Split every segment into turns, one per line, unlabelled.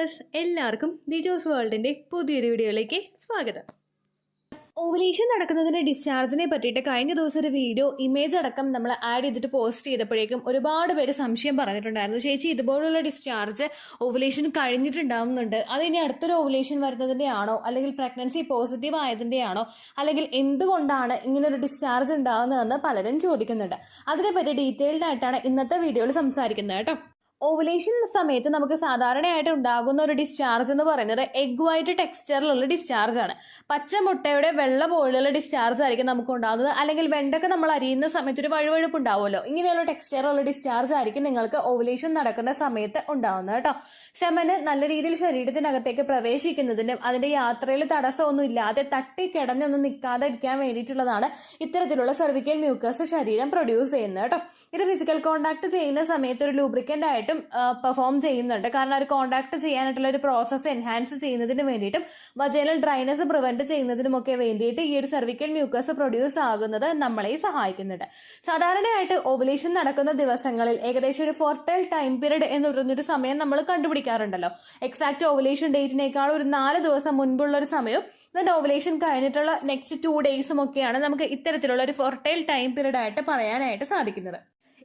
Viewers, എല്ലാവർക്കും ദിജോസ് വേൾഡിൻ്റെ പുതിയൊരു വീഡിയോയിലേക്ക് സ്വാഗതം. ഓവുലേഷൻ നടക്കുന്നതിന് ഡിസ്ചാർജിനെ പറ്റിയിട്ട് കഴിഞ്ഞ ദിവസം ഒരു വീഡിയോ ഇമേജ് അടക്കം നമ്മൾ ആഡ് ചെയ്തിട്ട് പോസ്റ്റ് ചെയ്തപ്പോഴേക്കും ഒരുപാട് പേര് സംശയം പറഞ്ഞിട്ടുണ്ടായിരുന്നു. ചേച്ചി, ഇതുപോലുള്ള ഡിസ്ചാർജ് ഓവുലേഷൻ കഴിഞ്ഞിട്ടുണ്ടാവുന്നുണ്ട്, അതിനി അടുത്തൊരു ഓവുലേഷൻ വരുന്നതിൻ്റെ ആണോ, അല്ലെങ്കിൽ പ്രഗ്നൻസി പോസിറ്റീവ് ആയതിൻ്റെ ആണോ, അല്ലെങ്കിൽ എന്തുകൊണ്ടാണ് ഇങ്ങനൊരു ഡിസ്ചാർജ് ഉണ്ടാകുന്നതെന്ന് പലരും ചോദിക്കുന്നുണ്ട്. അതിനെപ്പറ്റി ഡീറ്റെയിൽഡ് ആയിട്ടാണ് ഇന്നത്തെ വീഡിയോയിൽ സംസാരിക്കുന്നത് കേട്ടോ. ഓവുലേഷൻ സമയത്ത് നമുക്ക് സാധാരണയായിട്ട് ഉണ്ടാകുന്ന ഒരു ഡിസ്ചാർജ് എന്ന് പറയുന്നത് എഗ് വൈറ്റ് ടെക്സ്ചറിലുള്ള ഡിസ്ചാർജ് ആണ്. പച്ച മുട്ടയുടെ വെള്ള പോലുള്ള ഡിസ്ചാർജ് ആയിരിക്കും നമുക്ക് ഉണ്ടാകുന്നത്. അല്ലെങ്കിൽ വെണ്ടൊക്കെ നമ്മൾ അരിയുന്ന സമയത്ത് ഒരു വഴുവഴുപ്പ് ഉണ്ടാവുമല്ലോ, ഇങ്ങനെയുള്ള ടെക്സ്ചറുള്ള ഡിസ്ചാർജ് ആയിരിക്കും നിങ്ങൾക്ക് ഓവുലേഷൻ നടക്കുന്ന സമയത്ത് ഉണ്ടാകുന്നത് കേട്ടോ. സെമന് നല്ല രീതിയിൽ ശരീരത്തിനകത്തേക്ക് പ്രവേശിക്കുന്നതിനും അതിന്റെ യാത്രയിൽ തടസ്സമൊന്നും ഇല്ലാതെ തട്ടിക്കിടന്നൊന്നും നിൽക്കാതെ ഇരിക്കാൻ വേണ്ടിയിട്ടുള്ളതാണ് ഇത്തരത്തിലുള്ള സെർവിക്കൽ മ്യൂക്കസ് ശരീരം പ്രൊഡ്യൂസ് ചെയ്യുന്നത് കേട്ടോ. ഇത് ഫിസിക്കൽ കോണ്ടാക്ട് ചെയ്യുന്ന സമയത്ത് ഒരു ലൂബ്രിക്കന്റ് ആയിട്ട് പെർഫോം ചെയ്യുന്നുണ്ട്. കാരണം ഒരു കോണ്ടാക്ട് ചെയ്യാനായിട്ടുള്ള ഒരു പ്രോസസ്സ് എൻഹാൻസ് ചെയ്യുന്നതിന് വേണ്ടിയിട്ടും വജൈനൽ ഡ്രൈനസ് പ്രിവെന്റ് ചെയ്യുന്നതിനുമൊക്കെ വേണ്ടിയിട്ട് ഈ ഒരു സെർവിക്കൽ മ്യൂക്കസ് പ്രൊഡ്യൂസ് ആകുന്നത് നമ്മളെ സഹായിക്കുന്നുണ്ട്. സാധാരണയായിട്ട് ഓവുലേഷൻ നടക്കുന്ന ദിവസങ്ങളിൽ ഏകദേശം ഒരു ഫെർട്ടൈൽ ടൈം പീരീഡ് എന്ന് പറയുന്നൊരു സമയം നമ്മൾ കണ്ടുപിടിക്കാറുണ്ടല്ലോ. എക്സാക്ട് ഓവുലേഷൻ ഡേറ്റിനേക്കാൾ ഒരു 4 ദിവസം മുൻപുള്ള ഒരു സമയവും ഓവുലേഷൻ കഴിഞ്ഞിട്ടുള്ള നെക്സ്റ്റ് 2 ഡേയ്സും ഒക്കെയാണ് നമുക്ക് ഇത്തരത്തിലുള്ള ഒരു ഫെർട്ടൈൽ ടൈം പീരീഡ് ആയിട്ട് പറയാനായിട്ട് സാധിക്കുന്നത്.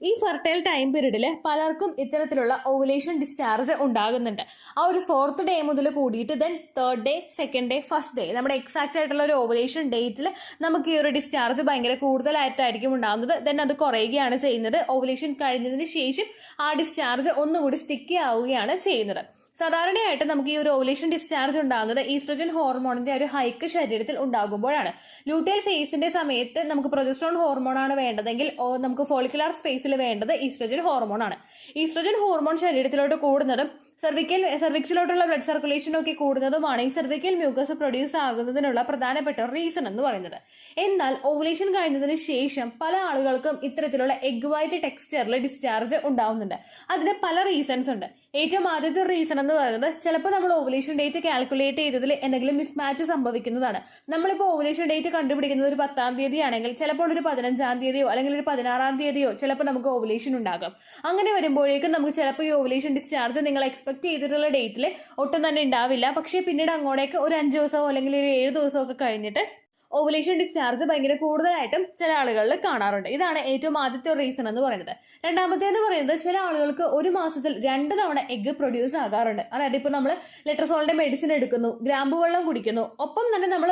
ഈ ഫെർട്ടൈൽ ടൈം പീരീഡിൽ പലർക്കും ഇത്തരത്തിലുള്ള ഓവുലേഷൻ ഡിസ്ചാർജ് ഉണ്ടാകുന്നുണ്ട്. ആ ഒരു 4th ഡേ മുതൽ കൂടിയിട്ട് then 3rd day, 2nd day, 1st day, നമ്മുടെ എക്സാക്ട് ആയിട്ടുള്ള ഒരു ഓവുലേഷൻ ഡേറ്റിൽ നമുക്ക് ഈ ഒരു ഡിസ്ചാർജ് ഭയങ്കര കൂടുതലായിട്ടായിരിക്കും ഉണ്ടാകുന്നത്. ദെൻ അത് കുറയുകയാണ് ചെയ്യുന്നത്. ഓവുലേഷൻ കഴിഞ്ഞതിന് ശേഷം ആ ഡിസ്ചാർജ് ഒന്നുകൂടി സ്റ്റിക്കി ആവുകയാണ് ചെയ്യുന്നത്. സാധാരണയായിട്ട് നമുക്ക് ഈ ഒരു ഓവുലേഷൻ ഡിസ്ചാർജ് ഉണ്ടാകുന്നത് ഈസ്ട്രജൻ ഹോർമോണിന്റെ ഒരു ഹൈക്ക് ശരീരത്തിൽ ഉണ്ടാകുമ്പോഴാണ്. ലൂട്ടിയൽ ഫേസിന്റെ സമയത്ത് നമുക്ക് പ്രൊജസ്ട്രോൺ ഹോർമോൺ ആണ് വേണ്ടതെങ്കിൽ നമുക്ക് ഫോളിക്കുലാർ സ്പേസിൽ വേണ്ടത് ഈസ്ട്രജൻ ഹോർമോൺ ആണ്. ഈസ്ട്രജൻ ഹോർമോൺ ശരീരത്തിലോട്ട് കൂടുന്നതും സെർവിക്സിലോട്ടുള്ള ബ്ലഡ് സർക്കുലേഷൻ ഒക്കെ കൂടുന്നതുമാണ് ഈ സെർവിക്കൽ മ്യൂക്കസ് പ്രൊഡ്യൂസ് ആകുന്നതിനുള്ള പ്രധാനപ്പെട്ട റീസൺ എന്ന് പറയുന്നത്. എന്നാൽ ഓവുലേഷൻ കഴിഞ്ഞതിന് ശേഷം പല ആളുകൾക്കും ഇത്തരത്തിലുള്ള എഗ് വൈറ്റ് ടെക്സ്ചറിൽ ഡിസ്ചാർജ് ഉണ്ടാവുന്നുണ്ട്. അതിന് പല റീസൺസ് ഉണ്ട്. ഏറ്റവും ആദ്യത്തെ റീസൺ എന്ന് പറയുന്നത് ചിലപ്പോൾ നമ്മൾ ഓവുലേഷൻ ഡേറ്റ് കാൽക്കുലേറ്റ് ചെയ്തതിൽ എന്തെങ്കിലും മിസ്മാച്ച് സംഭവിക്കുന്നതാണ്. നമ്മളിപ്പോൾ ഓവുലേഷൻ ഡേറ്റ് കണ്ടുപിടിക്കുന്നത് ഒരു 10ാം തീയതി ആണെങ്കിൽ ചിലപ്പോൾ ഒരു 15ാം തീയതിയോ അല്ലെങ്കിൽ ഒരു 16ാം തീയതിയോ ചിലപ്പോൾ നമുക്ക് ഓവുലേഷൻ ഉണ്ടാകും. അങ്ങനെ വരുമ്പോഴേക്കും നമുക്ക് ചിലപ്പോൾ ഈ ഓവുലേഷൻ ഡിസ്ചാർജ് നിങ്ങൾ എക്സ്പെക്ട് ചെയ്തിട്ടുള്ള ഡേറ്റിൽ ഒട്ടും തന്നെ ഉണ്ടാവില്ല. പക്ഷേ പിന്നീട് അങ്ങോട്ടേക്ക് ഒരു 5 ദിവസമോ അല്ലെങ്കിൽ ഒരു 7 ദിവസമോ ഒക്കെ കഴിഞ്ഞിട്ട് ഓവുലേഷൻ ഡിസ്ചാർജ് ഭയങ്കര കൂടുതലായിട്ടും ചില ആളുകളിൽ കാണാറുണ്ട്. ഇതാണ് ഏറ്റവും ആദ്യത്തെ റീസൺ എന്ന് പറയുന്നത്. രണ്ടാമത്തേന്ന് പറയുന്നത് ചില ആളുകൾക്ക് ഒരു മാസത്തിൽ 2 തവണ എഗ് പ്രൊഡ്യൂസ് ആകാറുണ്ട്. അതായത് ഇപ്പൊ നമ്മൾ ലെട്രസോളിന്റെ മെഡിസിൻ എടുക്കുന്നു, ഗ്രാമ്പു വെള്ളം കുടിക്കുന്നു, ഒപ്പം തന്നെ നമ്മൾ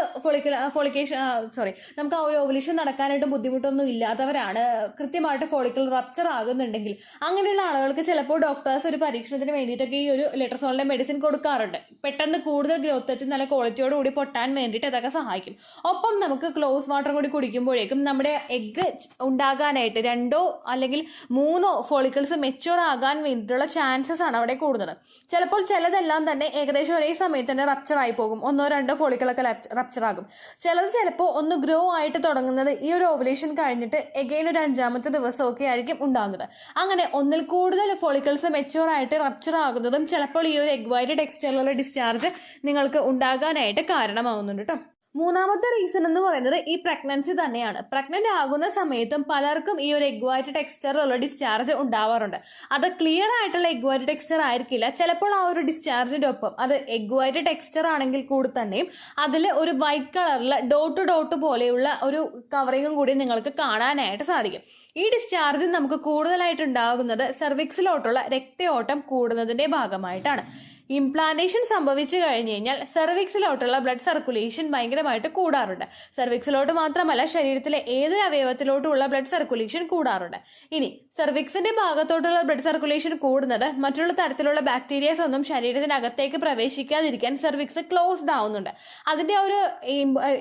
നമുക്ക് ആ ഒരു ഓവുലേഷൻ നടക്കാനായിട്ട് ബുദ്ധിമുട്ടൊന്നും ഇല്ലാത്തവരാണ്, കൃത്യമായിട്ട് ഫോളിക്കിൾ റപ്ചർ ആകുന്നുണ്ടെങ്കിൽ അങ്ങനെയുള്ള ആളുകൾക്ക് ചിലപ്പോൾ ഡോക്ടേഴ്സ് ഒരു പരീക്ഷണത്തിന് വേണ്ടിയിട്ടൊക്കെ ഈ ഒരു ലെട്രസോളിന്റെ മെഡിസിൻ കൊടുക്കാറുണ്ട്. പെട്ടെന്ന് കൂടുതൽ ഗ്രോത്ത് എത്തി നല്ല ക്വാളിറ്റിയോട് കൂടി പൊട്ടാൻ വേണ്ടിയിട്ട് അതൊക്കെ സഹായിക്കും. ഒപ്പം നമുക്ക് ക്ലോസ് വാട്ടർ കൂടി കുടിക്കുമ്പോഴേക്കും നമ്മുടെ എഗ് ഉണ്ടാകാനായിട്ട് 2 അല്ലെങ്കിൽ 3 ഫോളിക്കിൾസ് മെച്യൂർ ആകാൻ വേണ്ടിയിട്ടുള്ള ചാൻസസ് ആണ് അവിടെ കൂടുന്നത്. ചിലപ്പോൾ ചിലതെല്ലാം തന്നെ ഏകദേശം ഒരേ സമയത്ത് തന്നെ റപ്ചർ ആയി പോകും. 1-2 ഫോളിക്കിളൊക്കെ റപ്ചർ ആകും. ചിലപ്പോൾ ഒന്ന് ഗ്രോ ആയിട്ട് തുടങ്ങുന്നത് ഈ ഒരു ഓവുലേഷൻ കഴിഞ്ഞിട്ട് എഗെയിൻ ഒരു 5ാമത്തെ ദിവസമൊക്കെ ആയിരിക്കും ഉണ്ടാകുന്നത്. അങ്ങനെ ഒന്നിൽ കൂടുതൽ ഫോളിക്കിൾസ് മെച്യൂർ ആയിട്ട് റപ്ചർ ആകുന്നതും ചിലപ്പോൾ ഈ ഒരു എഗ് വൈറ്റ് ടെക്സ്ചറിലുള്ള ഡിസ്ചാർജ് നിങ്ങൾക്ക് ഉണ്ടാകാനായിട്ട് കാരണമാവുന്നുണ്ട് കേട്ടോ. മൂന്നാമത്തെ റീസൺ എന്ന് പറയുന്നത് ഈ പ്രഗ്നൻസി തന്നെയാണ്. പ്രഗ്നന്റ് ആകുന്ന സമയത്തും പലർക്കും ഈ ഒരു എഗ് വൈറ്റ് ടെക്സ്ചറിലുള്ള ഡിസ്ചാർജ് ഉണ്ടാവാറുണ്ട്. അത് ക്ലിയർ ആയിട്ടുള്ള എഗ് വൈറ്റ് ടെക്സ്ചർ ആയിരിക്കില്ല. ചിലപ്പോൾ ആ ഒരു ഡിസ്ചാർജിന്റെ ഒപ്പം അത് എഗ് വൈറ്റ് ടെക്സ്ചർ ആണെങ്കിൽ കൂടി തന്നെയും അതിൽ ഒരു വൈറ്റ് കളറിൽ ഡോട്ട് പോലെയുള്ള ഒരു കവറിങ്ങും കൂടി നിങ്ങൾക്ക് കാണാനായിട്ട് സാധിക്കും. ഈ ഡിസ്ചാർജ് നമുക്ക് കൂടുതലായിട്ട് ഉണ്ടാകുന്നത് സെർവിക്സിലോട്ടുള്ള രക്തയോട്ടം കൂടുന്നതിന്റെ ഭാഗമായിട്ടാണ്. ഇംപ്ലാന്റേഷൻ സംഭവിച്ചു കഴിഞ്ഞു കഴിഞ്ഞാൽ സെർവിക്സിലോട്ടുള്ള ബ്ലഡ് സർക്കുലേഷൻ ഭയങ്കരമായിട്ട് കൂടാറുണ്ട്. സെർവിക്സിലോട്ട് മാത്രമല്ല, ശരീരത്തിലെ ഏതൊരു അവയവത്തിലോട്ടുള്ള ബ്ലഡ് സർക്കുലേഷൻ കൂടാറുണ്ട്. ഇനി സെർവിക്സിന്റെ ഭാഗത്തോട്ടുള്ള ബ്ലഡ് സർക്കുലേഷൻ കൂടുന്നത് മറ്റുള്ള തരത്തിലുള്ള ബാക്ടീരിയസ് ഒന്നും ശരീരത്തിനകത്തേക്ക് പ്രവേശിക്കാതിരിക്കാൻ സെർവിക്സ് ക്ലോസ്ഡ് ആവുന്നുണ്ട്. അതിന്റെ ഒരു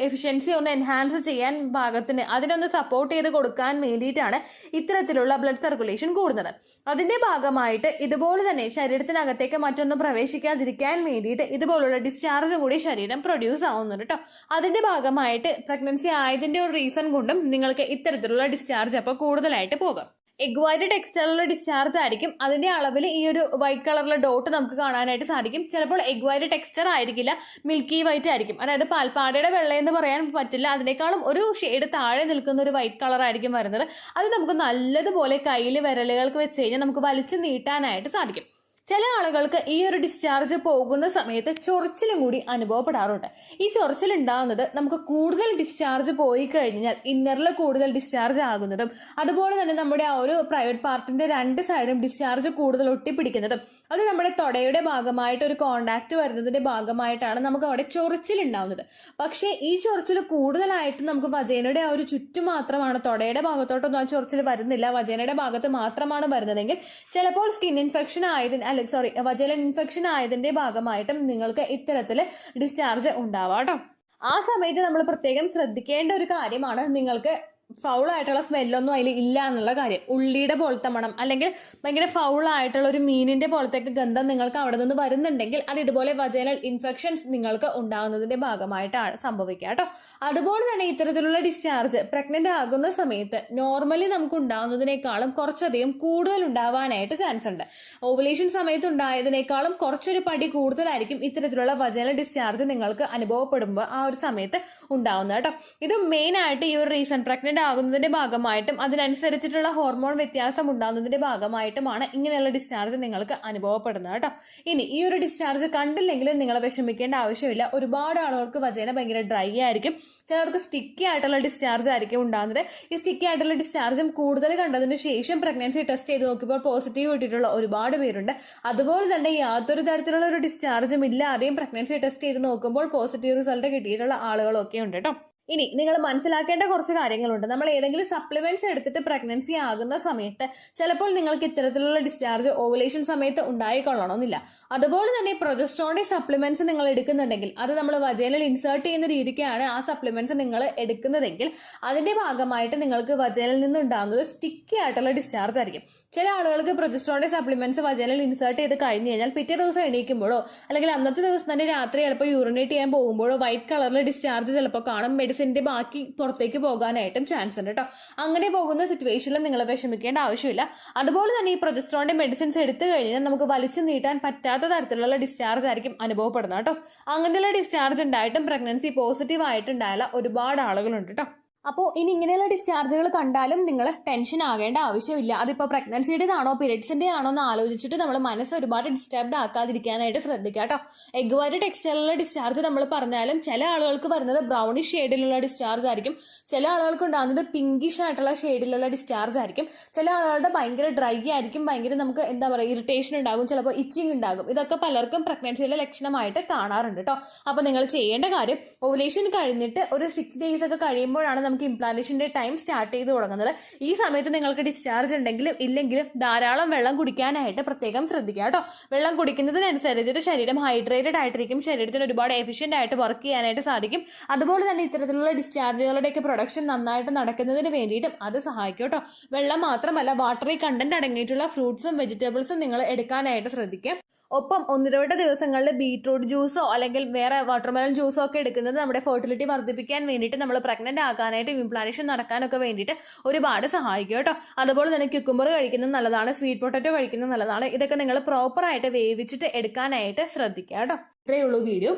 എഫിഷ്യൻസി ഒന്ന് എൻഹാൻസ് ചെയ്യാൻ ഭാഗത്തിന് അതിനൊന്ന് സപ്പോർട്ട് ചെയ്ത് കൊടുക്കാൻ വേണ്ടിയിട്ടാണ് ഇത്തരത്തിലുള്ള ബ്ലഡ് സർക്കുലേഷൻ കൂടുന്നത്. അതിന്റെ ഭാഗമായിട്ട് ഇതുപോലെ തന്നെ ശരീരത്തിനകത്തേക്ക് മറ്റൊന്നും പ്രവേശിക്കാതിരിക്കാൻ വേണ്ടിയിട്ട് ഇതുപോലുള്ള ഡിസ്ചാർജും കൂടി ശരീരം പ്രൊഡ്യൂസ് ആവുന്നുണ്ട് കേട്ടോ. അതിന്റെ ഭാഗമായിട്ട് പ്രഗ്നൻസി ആയതിന്റെ ഒരു റീസൺ കൊണ്ടും നിങ്ങൾക്ക് ഇത്തരത്തിലുള്ള ഡിസ്ചാർജ് അപ്പോൾ കൂടുതലായിട്ട് പോകാം. എഗ് വൈറ്റ് ടെക്സ്ചറിലുള്ള ഡിസ്ചാർജ് ആയിരിക്കും. അതിന്റെ അളവിൽ ഈ ഒരു വൈറ്റ് കളറിലെ ഡോട്ട് നമുക്ക് കാണാനായിട്ട് സാധിക്കും. ചിലപ്പോൾ എഗ് വൈറ്റ് ടെക്സ്ചർ ആയിരിക്കില്ല, മിൽക്കി വൈറ്റ് ആയിരിക്കും. അതായത് പാൽപ്പാടയുടെ വെള്ളയെന്ന് പറയാൻ പറ്റില്ല, അതിനേക്കാളും ഒരു ഷെയ്ഡ് താഴെ നിൽക്കുന്ന ഒരു വൈറ്റ് കളർ ആയിരിക്കും വരുന്നത്. അത് നമുക്ക് നല്ലതുപോലെ കയ്യിൽ വിരലുകൾക്ക് വെച്ച് കഴിഞ്ഞാൽ നമുക്ക് വലിച്ചു നീട്ടാനായിട്ട് സാധിക്കും. ചില ആളുകൾക്ക് ഈ ഒരു ഡിസ്ചാർജ് പോകുന്ന സമയത്ത് ചൊറിച്ചിലും കൂടി അനുഭവപ്പെടാറുണ്ട്. ഈ ചൊറിച്ചിൽ ഉണ്ടാകുന്നത് നമുക്ക് കൂടുതൽ ഡിസ്ചാർജ് പോയി കഴിഞ്ഞാൽ ഇന്നറിൽ കൂടുതൽ ഡിസ്ചാർജ് ആകുന്നതും അതുപോലെ തന്നെ നമ്മുടെ ആ ഒരു പ്രൈവറ്റ് പാർട്ടിന്റെ രണ്ട് സൈഡും ഡിസ്ചാർജ് കൂടുതൽ ഒട്ടിപ്പിടിക്കുന്നതും അത് നമ്മുടെ തൊടയുടെ ഭാഗമായിട്ട് ഒരു കോണ്ടാക്ട് വരുന്നതിന്റെ ഭാഗമായിട്ടാണ് നമുക്ക് അവിടെ ചൊറിച്ചിൽ ഉണ്ടാവുന്നത്. പക്ഷേ ഈ ചൊറിച്ചിൽ കൂടുതലായിട്ട് നമുക്ക് വജൈനയുടെ ആ ഒരു ചുറ്റും മാത്രമാണ്, തൊടയുടെ ഭാഗത്തോട്ടൊന്നും ആ ചൊറിച്ചിൽ വരുന്നില്ല, വജൈനയുടെ ഭാഗത്ത് മാത്രമാണ് വരുന്നതെങ്കിൽ ചിലപ്പോൾ സ്കിൻ ഇൻഫെക്ഷൻ വജൈനൽ ഇൻഫെക്ഷൻ ആയതിന്റെ ഭാഗമായിട്ടും നിങ്ങൾക്ക് ഇത്തരത്തിൽ ഡിസ്ചാർജ് ഉണ്ടാവാം കേട്ടോ. ആ സമയത്ത് നമ്മൾ പ്രത്യേകം ശ്രദ്ധിക്കേണ്ട ഒരു കാര്യമാണ് നിങ്ങൾക്ക് ഫൗളായിട്ടുള്ള സ്മെല്ലൊന്നും അതിൽ ഇല്ല എന്നുള്ള കാര്യം. ഉള്ളിയുടെ പോലത്തെ മണം അല്ലെങ്കിൽ ഭയങ്കര ഫൗളായിട്ടുള്ള ഒരു മീനിന്റെ പോലത്തേക്ക് ഗന്ധം നിങ്ങൾക്ക് അവിടെ നിന്ന് വരുന്നുണ്ടെങ്കിൽ അത് ഇതുപോലെ വജൈനൽ ഇൻഫെക്ഷൻസ് നിങ്ങൾക്ക് ഉണ്ടാകുന്നതിന്റെ ഭാഗമായിട്ടാണ് സംഭവിക്കുക കേട്ടോ. അതുപോലെ തന്നെ ഇത്തരത്തിലുള്ള ഡിസ്ചാർജ് പ്രഗ്നന്റ് ആകുന്ന സമയത്ത് നോർമലി നമുക്ക് ഉണ്ടാകുന്നതിനേക്കാളും കുറച്ചധികം കൂടുതൽ ഉണ്ടാവാനായിട്ട് ചാൻസ് ഉണ്ട്. ഓവുലേഷൻ സമയത്ത് ഉണ്ടായതിനേക്കാളും കുറച്ചൊരു പടി കൂടുതലായിരിക്കും ഇത്തരത്തിലുള്ള വജൈനൽ ഡിസ്ചാർജ് നിങ്ങൾക്ക് അനുഭവപ്പെടുമ്പോൾ ആ ഒരു സമയത്ത് ഉണ്ടാവുന്നത് കേട്ടോ. ഇത് മെയിൻ ആയിട്ട് ഈ ഒരു റീസൺ പ്രഗ്നന്റ് ആകുന്നതിന്റെ ഭാഗമായിട്ടും അതിനനുസരിച്ചിട്ടുള്ള ഹോർമോൺ വ്യത്യാസം ഉണ്ടാകുന്നതിന്റെ ഭാഗമായിട്ടുമാണ് ഇങ്ങനെയുള്ള ഡിസ്ചാർജ് നിങ്ങൾക്ക് അനുഭവപ്പെടുന്നത് കേട്ടോ. ഇനി ഈ ഒരു ഡിസ്ചാർജ് കണ്ടില്ലെങ്കിലും നിങ്ങൾ വിഷമിക്കേണ്ട ആവശ്യമില്ല. ഒരുപാട് ആളുകൾക്ക് വജൈന ഭയങ്കര ഡ്രൈ ആയിരിക്കും, ചിലർക്ക് സ്റ്റിക്കി ആയിട്ടുള്ള ഡിസ്ചാർജ് ആയിരിക്കും ഉണ്ടാകുന്നത്. ഈ സ്റ്റിക്കി ആയിട്ടുള്ള ഡിസ്ചാർജും കൂടുതൽ കണ്ടതിന് ശേഷം പ്രഗ്നൻസി ടെസ്റ്റ് ചെയ്ത് നോക്കിയപ്പോൾ പോസിറ്റീവ് കിട്ടിയിട്ടുള്ള ഒരുപാട് പേരുണ്ട്. അതുപോലെ തന്നെ യാതൊരു തരത്തിലുള്ള ഒരു ഡിസ്ചാർജും ഇല്ലാതെയും പ്രഗ്നൻസി ടെസ്റ്റ് ചെയ്ത് നോക്കുമ്പോൾ പോസിറ്റീവ് റിസൾട്ട് കിട്ടിയിട്ടുള്ള ആളുകളൊക്കെ ഉണ്ട് കേട്ടോ. ഇനി നിങ്ങൾ മനസ്സിലാക്കേണ്ട കുറച്ച് കാര്യങ്ങളുണ്ട്. നമ്മൾ ഏതെങ്കിലും സപ്ലിമെന്റ്സ് എടുത്തിട്ട് പ്രഗ്നൻസി ആകുന്ന സമയത്ത് ചിലപ്പോൾ നിങ്ങൾക്ക് ഇത്തരത്തിലുള്ള ഡിസ്ചാർജ് ഓവുലേഷൻ സമയത്ത് ഉണ്ടായിക്കൊള്ളണമെന്നില്ല. അതുപോലെ തന്നെ പ്രൊജസ്ട്രോണിന്റെ സപ്ലിമെന്റ്സ് നിങ്ങൾ എടുക്കുന്നുണ്ടെങ്കിൽ അത് നമ്മൾ വജൈനൽ ഇൻസേർട്ട് ചെയ്യുന്ന രീതിക്കാണ് ആ സപ്ലിമെന്റ്സ് നിങ്ങൾ എടുക്കുന്നതെങ്കിൽ അതിന്റെ ഭാഗമായിട്ട് നിങ്ങൾക്ക് വജൈനൽ നിന്ന് ഉണ്ടാകുന്നത് സ്റ്റിക്കി ആയിട്ടുള്ള ഡിസ്ചാർജ് ആയിരിക്കും. ചില ആളുകൾക്ക് പ്രൊജസ്ട്രോണിന്റെ സപ്ലിമെന്റ്സ് വജൈനൽ ഇൻസേർട്ട് ചെയ്ത് കഴിഞ്ഞ് കഴിഞ്ഞാൽ പിറ്റേ ദിവസം എണീക്കുമ്പോഴോ അല്ലെങ്കിൽ അന്നത്തെ ദിവസം തന്നെ രാത്രി ചിലപ്പോൾ യൂറിനേറ്റ് ചെയ്യാൻ പോകുമ്പോഴോ വൈറ്റ് കളറിലെ ഡിസ്ചാർജ് ചിലപ്പോൾ കാണും. മെഡിസിന്റെ ബാക്കി പുറത്തേക്ക് പോകാനായിട്ടും ചാൻസ് ഉണ്ട് കേട്ടോ. അങ്ങനെ പോകുന്ന സിറ്റുവേഷനിൽ നിങ്ങൾ വിഷമിക്കേണ്ട ആവശ്യമില്ല. അതുപോലെ തന്നെ ഈ പ്രൊജസ്ട്രോണിന്റെ മെഡിസിൻസ് എടുത്തു കഴിഞ്ഞാൽ നമുക്ക് വലിച്ചു നീട്ടാൻ പറ്റാത്ത തരത്തിലുള്ള ഡിസ്ചാർജ് ആയിരിക്കും അനുഭവപ്പെടുന്നത് കേട്ടോ. അങ്ങനെയുള്ള ഡിസ്ചാർജ് ഉണ്ടായിട്ടും പ്രഗ്നൻസി പോസിറ്റീവ് ആയിട്ടുണ്ടായാല ഒരുപാട് ആളുകളുണ്ട് കേട്ടോ. അപ്പോൾ ഇനി ഇങ്ങനെയുള്ള ഡിസ്ചാർജുകൾ കണ്ടാലും നിങ്ങൾ ടെൻഷൻ ആകേണ്ട ആവശ്യമില്ല. അതിപ്പോൾ പ്രഗ്നൻസിയുടേതാണോ പീരിയഡ്സിന്റെ ആണോ എന്ന് ആലോചിച്ചിട്ട് നമ്മൾ മനസ്സ് ഒരുപാട് ഡിസ്റ്റർബ്ഡ് ആക്കാതിരിക്കാനായിട്ട് ശ്രദ്ധിക്കുക കേട്ടോ. എഗ് വൈറ്റ് ടെക്സ്റ്റൈലുള്ള ഡിസ്ചാർജ് നമ്മൾ പറഞ്ഞാലും ചില ആളുകൾക്ക് വരുന്നത് ബ്രൗണിഷ് ഷെയ്ഡിലുള്ള ഡിസ്ചാർജ് ആയിരിക്കും, ചില ആളുകൾക്ക് ഉണ്ടാകുന്നത് പിങ്കിഷ് ആയിട്ടുള്ള ഷെയ്ഡിലുള്ള ഡിസ്ചാർജ് ആയിരിക്കും, ചില ആളുകളുടെ ഭയങ്കര ഡ്രൈ ആയിരിക്കും, ഭയങ്കര നമുക്ക് എന്താ പറയുക ഇറിറ്റേഷൻ ഉണ്ടാകും, ചിലപ്പോൾ ഇച്ചിങ് ഉണ്ടാകും. ഇതൊക്കെ പലർക്കും പ്രഗ്നൻസിയുടെ ലക്ഷണമായിട്ട് കാണാറുണ്ട് കേട്ടോ. അപ്പോൾ നിങ്ങൾ ചെയ്യേണ്ട കാര്യം ഓവുലേഷൻ കഴിഞ്ഞിട്ട് ഒരു 6 days ഒക്കെ കഴിയുമ്പോഴാണ് നമുക്ക് ഇംപ്ലാന്റേഷന്റെ ടൈം സ്റ്റാർട്ട് ചെയ്ത് തുടങ്ങുന്നത്. ഈ സമയത്ത് നിങ്ങൾക്ക് ഡിസ്ചാർജ് ഉണ്ടെങ്കിലും ഇല്ലെങ്കിലും ധാരാളം വെള്ളം കുടിക്കാനായിട്ട് പ്രത്യേകം ശ്രദ്ധിക്കുക കേട്ടോ. വെള്ളം കുടിക്കുന്നതിനനുസരിച്ചിട്ട് ശരീരം ഹൈഡ്രേറ്റഡ് ആയിട്ടിരിക്കും, ശരീരത്തിന് ഒരുപാട് എഫിഷ്യന്റ് ആയിട്ട് വർക്ക് ചെയ്യാനായിട്ട് സാധിക്കും. അതുപോലെ തന്നെ ഇത്തരത്തിലുള്ള ഡിസ്ചാർജുകളുടെയൊക്കെ പ്രൊഡക്ഷൻ നന്നായിട്ട് നടക്കുന്നതിന് വേണ്ടിയിട്ടും അത് സഹായിക്കും കേട്ടോ. വെള്ളം മാത്രമല്ല വാട്ടറി കണ്ടന്റ് അടങ്ങിയിട്ടുള്ള ഫ്രൂട്ട്സും വെജിറ്റബിൾസും നിങ്ങൾ എടുക്കാനായിട്ട് ശ്രദ്ധിക്കുക. ഒപ്പം 1-2 ദിവസങ്ങളിൽ ബീട്രൂട്ട് ജ്യൂസോ അല്ലെങ്കിൽ വേറെ വാട്ടർമെലൺ ജ്യൂസോ ഒക്കെ എടുക്കുന്നത് നമ്മുടെ ഫെർട്ടിലിറ്റി വർദ്ധിപ്പിക്കാൻ വേണ്ടിയിട്ട് നമ്മൾ പ്രഗ്നന്റ് ആക്കാനായിട്ട് ഇംപ്ലാന്റേഷൻ നടക്കാനൊക്കെ വേണ്ടിയിട്ട് ഒരുപാട് സഹായിക്കും കേട്ടോ. അതുപോലെ തന്നെ ക്യുക്കുംബർ കഴിക്കുന്നത് നല്ലതാണ്, സ്വീറ്റ് പൊട്ടറ്റോ കഴിക്കുന്നത് നല്ലതാണ്. ഇതൊക്കെ നിങ്ങൾ പ്രോപ്പറായിട്ട് വേവിച്ചിട്ട് എടുക്കാനായിട്ട് ശ്രദ്ധിക്കുക കേട്ടോ. ഇത്രയേ ഉള്ളൂ വീഡിയോ.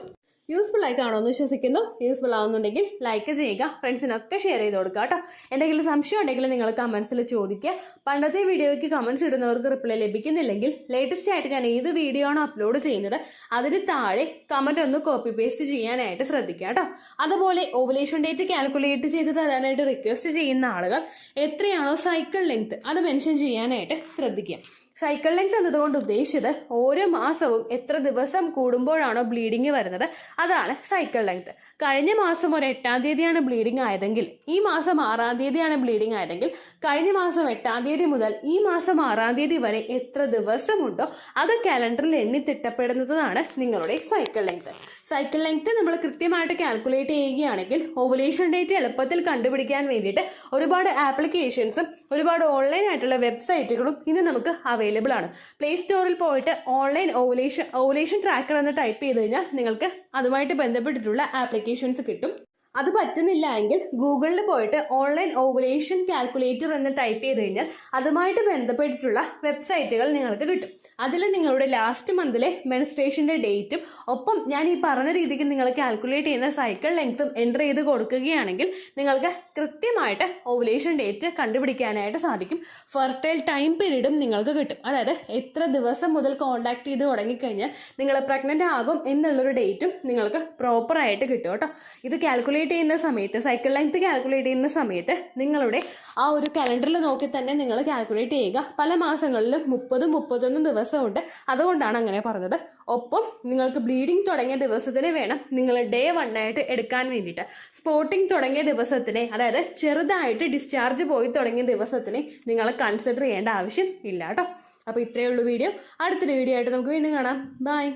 യൂസ്ഫുൾ ആയി കാണുമെന്ന് വിശ്വസിക്കുന്നു. യൂസ്ഫുൾ ആവുന്നുണ്ടെങ്കിൽ ലൈക്ക് ചെയ്യുക, ഫ്രണ്ട്സിനൊക്കെ ഷെയർ ചെയ്ത് കൊടുക്കുക കേട്ടോ. എന്തെങ്കിലും സംശയം ഉണ്ടെങ്കിൽ നിങ്ങൾ കമന്റ്സിൽ ചോദിക്കുക. പണ്ടത്തെ വീഡിയോയ്ക്ക് കമന്റ്സ് ഇടുന്നവർക്ക് റിപ്ലൈ ലഭിക്കുന്നില്ലെങ്കിൽ ലേറ്റസ്റ്റ് ആയിട്ട് ഞാൻ ഏത് വീഡിയോ ആണോ അപ്ലോഡ് ചെയ്യുന്നത് അതിന് താഴെ കമന്റ് ഒന്ന് കോപ്പി പേസ്റ്റ് ചെയ്യാനായിട്ട് ശ്രദ്ധിക്കുക കേട്ടോ. അതുപോലെ ഓവുലേഷൻ ഡേറ്റ് കാൽക്കുലേറ്റ് ചെയ്ത് തരാനായിട്ട് റിക്വസ്റ്റ് ചെയ്യുന്ന ആളുകൾ എത്രയാണോ സൈക്കിൾ ലെങ്ത് അത് മെൻഷൻ ചെയ്യാനായിട്ട് ശ്രദ്ധിക്കുക. സൈക്കിൾ ലെങ്ത് എന്നതുകൊണ്ട് ഉദ്ദേശിച്ചത് ഓരോ മാസവും എത്ര ദിവസം കൂടുമ്പോഴാണോ ബ്ലീഡിങ് വരുന്നത് അതാണ് സൈക്കിൾ ലെങ്ത്. കഴിഞ്ഞ മാസം ഒരു 8-ാം തീയതിയാണ് ബ്ലീഡിങ് ആയതെങ്കിൽ ഈ മാസം 6-ാം തീയതിയാണ് ബ്ലീഡിങ് ആയതെങ്കിൽ കഴിഞ്ഞ മാസം 8-ാം തീയതി മുതൽ ഈ മാസം 6-ാം തീയതി വരെ എത്ര ദിവസമുണ്ടോ അത് കാലണ്ടറിൽ എണ്ണി തിട്ടപ്പെടുന്നതാണ് നിങ്ങളുടെ സൈക്കിൾ ലെങ്ത്. സൈക്കിൾ ലെങ്ത് നമ്മൾ കൃത്യമായിട്ട് കാൽക്കുലേറ്റ് ചെയ്യുകയാണെങ്കിൽ ഓവുലേഷൻ ഡേറ്റ് എളുപ്പത്തിൽ കണ്ടുപിടിക്കാൻ വേണ്ടിയിട്ട് ഒരുപാട് ആപ്ലിക്കേഷൻസും ഒരുപാട് ഓൺലൈൻ ആയിട്ടുള്ള വെബ്സൈറ്റുകളും ഇന്ന് നമുക്ക് അവൈലബിൾ ആണ്. പ്ലേ സ്റ്റോറിൽ പോയിട്ട് ഓൺലൈൻ ഓവുലേഷൻ ട്രാക്കർ എന്ന് ടൈപ്പ് ചെയ്ത് കഴിഞ്ഞാൽ നിങ്ങൾക്ക് അതുമായിട്ട് ബന്ധപ്പെട്ടിട്ടുള്ള ആപ്ലിക്കേഷൻസ് കിട്ടും. അത് പറ്റുന്നില്ല എങ്കിൽ ഗൂഗിളിൽ പോയിട്ട് ഓൺലൈൻ ഓവുലേഷൻ കാൽക്കുലേറ്റർ എന്ന് ടൈപ്പ് ചെയ്ത് കഴിഞ്ഞാൽ അതുമായിട്ട് ബന്ധപ്പെട്ടിട്ടുള്ള വെബ്സൈറ്റുകൾ നിങ്ങൾക്ക് കിട്ടും. അതിൽ നിങ്ങളുടെ ലാസ്റ്റ് മന്തിലെ മെൻസ്ട്രേഷൻ്റെ ഡേറ്റും ഒപ്പം ഞാൻ ഈ പറഞ്ഞ രീതിക്ക് നിങ്ങൾ കാൽക്കുലേറ്റ് ചെയ്യുന്ന സൈക്കിൾ ലെങ്ത്തും എൻ്റർ ചെയ്ത് കൊടുക്കുകയാണെങ്കിൽ നിങ്ങൾക്ക് കൃത്യമായിട്ട് ഓവുലേഷൻ ഡേറ്റ് കണ്ടുപിടിക്കാനായിട്ട് സാധിക്കും. ഫെർട്ടൈൽ ടൈം പീരീഡും നിങ്ങൾക്ക് കിട്ടും. അതായത് എത്ര ദിവസം മുതൽ കോൺടാക്ട് ചെയ്ത് തുടങ്ങിക്കഴിഞ്ഞാൽ നിങ്ങൾ പ്രഗ്നൻ്റ് ആകും എന്നുള്ളൊരു ഡേറ്റും നിങ്ങൾക്ക് പ്രോപ്പറായിട്ട് കിട്ടും കേട്ടോ. ഇത് കാൽക്കുലേറ്റ് ചെയ്യുന്ന സമയത്ത്, സൈക്കിൾ ലെങ്ത് കാൽക്കുലേറ്റ് ചെയ്യുന്ന സമയത്ത് നിങ്ങളുടെ ആ ഒരു കലണ്ടറിൽ നോക്കി തന്നെ നിങ്ങൾ കാൽക്കുലേറ്റ് ചെയ്യുക. പല മാസങ്ങളിലും 30-31 ദിവസമുണ്ട്, അതുകൊണ്ടാണ് അങ്ങനെ പറഞ്ഞത്. ഒപ്പം നിങ്ങൾക്ക് ബ്ലീഡിങ് തുടങ്ങിയ ദിവസത്തിന് വേണം നിങ്ങൾ ഡേ 1 ആയിട്ട് എടുക്കാൻ വേണ്ടിയിട്ട്. സ്പോട്ടിങ് തുടങ്ങിയ ദിവസത്തിനെ, അതായത് ചെറുതായിട്ട് ഡിസ്ചാർജ് പോയി തുടങ്ങിയ ദിവസത്തിനെ നിങ്ങൾ കൺസിഡർ ചെയ്യേണ്ട ആവശ്യം ഇല്ല കേട്ടോ. അപ്പോൾ ഇത്രയേ ഉള്ളൂ വീഡിയോ. അടുത്തൊരു വീഡിയോ ആയിട്ട് നമുക്ക് വീണ്ടും കാണാം. ബൈ.